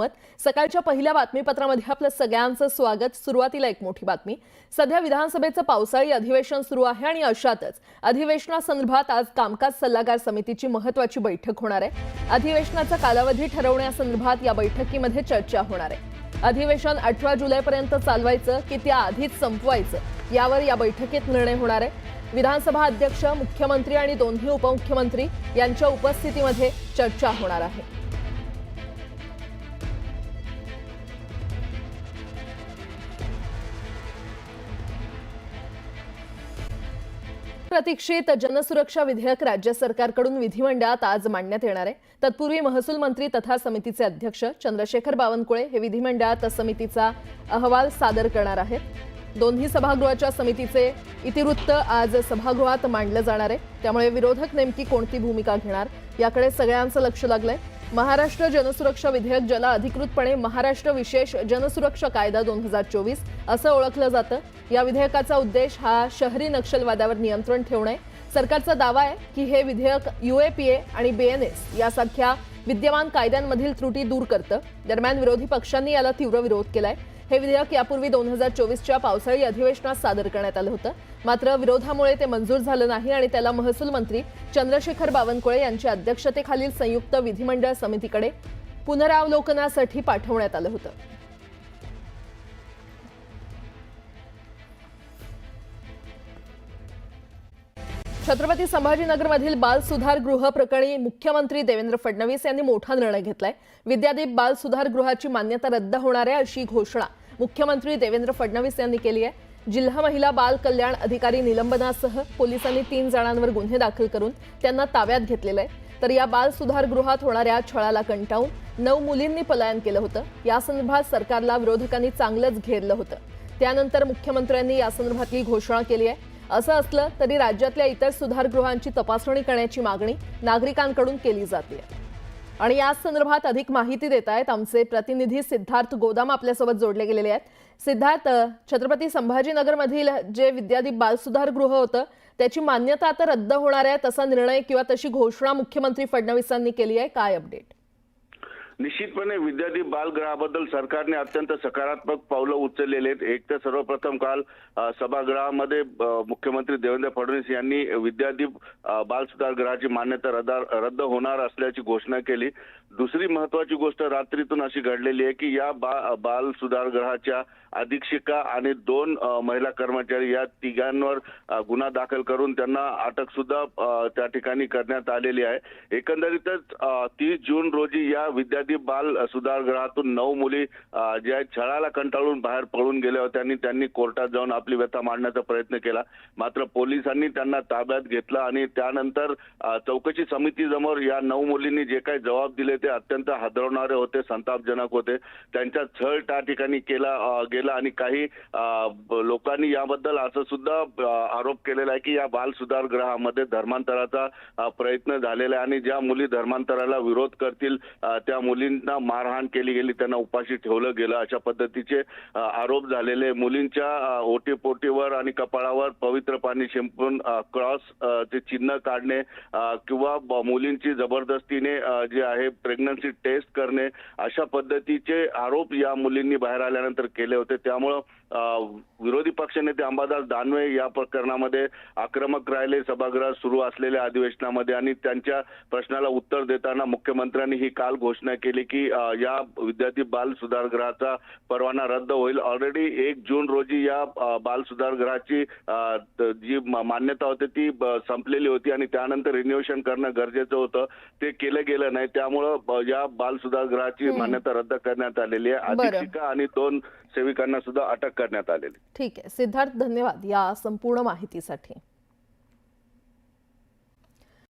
लोकमत सकाळच्या पहिल्या बातमीपत्रामध्ये आपलं सगळ्यांचं स्वागत। सुरुवातीला एक मोठी बातमी। सध्या विधानसभेचं पावसाळी अधिवेशन सुरू आहे आणि अशातच अधिवेशनासंदर्भात आज कामकाज सल्लागार समितीची महत्त्वाची बैठक होणार आहे। अधिवेशनाचा कालावधी ठरवण्यासंदर्भात या बैठकीमध्ये चर्चा होणार आहे। अधिवेशन 18 जुलैपर्यंत चालवायचं की त्याआधीच संपवायचं यावर या बैठकीत निर्णय होणार आहे। विधानसभा अध्यक्ष, मुख्यमंत्री आणि दोन्ही उपमुख्यमंत्री यांच्या उपस्थितीमध्ये चर्चा होणार आहे। प्रतीक्षित जनसुरक्षा विधेयक राज्य सरकारकडून विधिमंडळात आज मांडण्यात येणार आहे। तत्पूर्वी महसूल मंत्री तथा समितीचे अध्यक्ष चंद्रशेखर बावनकुळे हे विधिमंडळात समितीचा अहवाल सादर करणार आहेत। दोन्ही सभागृहाच्या समितीचे इतिवृत्त आज सभागृहात मांडलं जाणार आहे। त्यामुळे विरोधक नेमकी कोणती भूमिका घेणार याकडे सगळ्यांचं लक्ष लागलंय। महाराष्ट्र जनसुरक्षा विधेयक, ज्याला अधिकृतपणे महाराष्ट्र विशेष जनसुरक्षा कायदा 2024 असं ओळखलं जातं, या विधेयकाचा उद्देश हा शहरी नक्षलवादावर नियंत्रण ठेवणे। सरकारचा दावा आहे की हे विधेयक UAPA आणि BNS यासारख्या विद्यमान कायद्यांमधील त्रुटी दूर करतं। दरम्यान विरोधी पक्षांनी याला तीव्र विरोध केलाय। हे विधेयक यापूर्वी 2024च्या पावसाळी अधिवेशनात सादर करण्यात आलं होतं, मात्र विरोधामुळे ते मंजूर झालं नाही आणि त्याला महसूल मंत्री चंद्रशेखर बावनकुळे यांच्या अध्यक्षतेखालील संयुक्त विधिमंडळ समितीकडे पुनरावलोकनासाठी पाठवण्यात आलं होतं। छत्रपती संभाजीनगरमधील बाल सुधार गृह प्रकरणी मुख्यमंत्री देवेंद्र फडणवीस यांनी मोठा निर्णय घेतलाय। विद्यादीप बाल सुधार गृहाची मान्यता रद्द होणार आहे अशी घोषणा मुख्यमंत्री देवेंद्र फडणवीस यांनी केली आहे। जिल्हा महिला बाल कल्याण अधिकारी निलंबनासह पोलिसांनी 3 जणांवर गुन्हे दाखल करून त्यांना ताब्यात घेतलेले आहे। तर या बाल सुधार गृहात होणाऱ्या छळाला कंटाळून 9 मुलींनी पलायन केलं होतं। या संदर्भात सरकारला विरोधकांनी चांगलंच घेरलं होतं। त्यानंतर मुख्यमंत्र्यांनी या संदर्भातली घोषणा केली आहे। असं असलं तरी राज्यातल्या इतर सुधारगृहांची तपासणी करण्याची मागणी नागरिकांकडून केली जाते। आणि या संदर्भात अधिक माहिती देत आहेत आमचे प्रतिनिधी सिद्धार्थ गोदाम आपल्यासोबत जोडले गेलेले आहेत। सिद्धार्थ, छत्रपती संभाजीनगरमधील जे विद्यादीप बाल सुधार गृह होतं त्याची मान्यता आता रद्द होणार आहे, तसा निर्णय किंवा तशी घोषणा मुख्यमंत्री फडणवीसांनी केली आहे, काय अपडेट? निश्चितपणे विद्यादीप बालगृहाबद्दल सरकारने अत्यंत सकारात्मक पावलं उचललेले आहेत। एक तर सर्वप्रथम काल सभागृहामध्ये मुख्यमंत्री देवेंद्र फडणवीस यांनी विद्यादीप बाल सुधार गृहाची मान्यता रद्द होणार असल्याची घोषणा केली। दुसरी महत्वाची गोष्ट रात्रीतून अशी घडलेली आहे की या बाल सुधार गृहाच्या अधीक्षिका आणि 2 महिला कर्मचारी या तिघांवर गुन्हा दाखल करून त्यांना अटक सुद्धा त्या ठिकाणी करण्यात आलेली आहे। एकंदरीतच 30 जून रोजी या विद्यादीप बाल सुधार गृहातून 9 मुली ज्या छळाला कंटाळून बाहेर पळून गेल्या होत्या आणि त्यांनी कोर्टात जाऊन आपली व्यथा मांडण्याचा प्रयत्न केला, मात्र पोलिसांनी त्यांना ताब्यात घेतलं आणि त्यानंतर चौकशी समितीसमोर या 9 मुलींनी जे काही जबाब दिले ते अत्यंत हादरवणारे होते, संतापजनक होते। त्यांचा छळ त्या ठिकाणी केला गेला आणि काही लोकांनी याबद्दल असं सुद्धा आरोप केलेला आहे की या बाल सुधार गृहामध्ये धर्मांतराचा प्रयत्न झालेला आहे आणि ज्या मुली धर्मांतराला विरोध करतील त्या मुलींना मारहाण केली गेली, त्यांना उपाशी ठेवलं गेलं, अशा पद्धतीचे आरोप झालेले। मुलींच्या ओटीपोटीवर आणि कपाळावर पवित्र पाणी शिंपून क्रॉस चे चिन्ह काढणे किंवा मुलींची जबरदस्तीने जे आहे प्रेग्नन्सी टेस्ट करणे, अशा पद्धतीचे आरोप या मुलींनी बाहेर आल्यानंतर केले होते। त्यामुळे विरोधी पक्षनेते अंबादास दानवे या प्रकरणामध्ये आक्रमक राहिले सभागृहात सुरू असलेल्या अधिवेशनामध्ये आणि त्यांच्या प्रश्नाला उत्तर देताना मुख्यमंत्र्यांनी ही काल घोषणा केली की या विद्यादीप बाल सुधार गृहाचा परवाना रद्द होईल। ऑलरेडी 1 जून रोजी या बाल सुधार गृहाची जी मान्यता होती ती संपलेली होती आणि त्यानंतर रिन्युएशन करणं गरजेचं होतं, ते केलं गेलं नाही। त्यामुळे या बाल सुधार गृहाची मान्यता रद्द करण्यात आलेली आहे। अधीक्षिका आणि 2 सेविकांना सुद्धा अटक करण्यात आलेली। ठीक आहे सिद्धार्थ, धन्यवाद या संपूर्ण माहितीसाठी।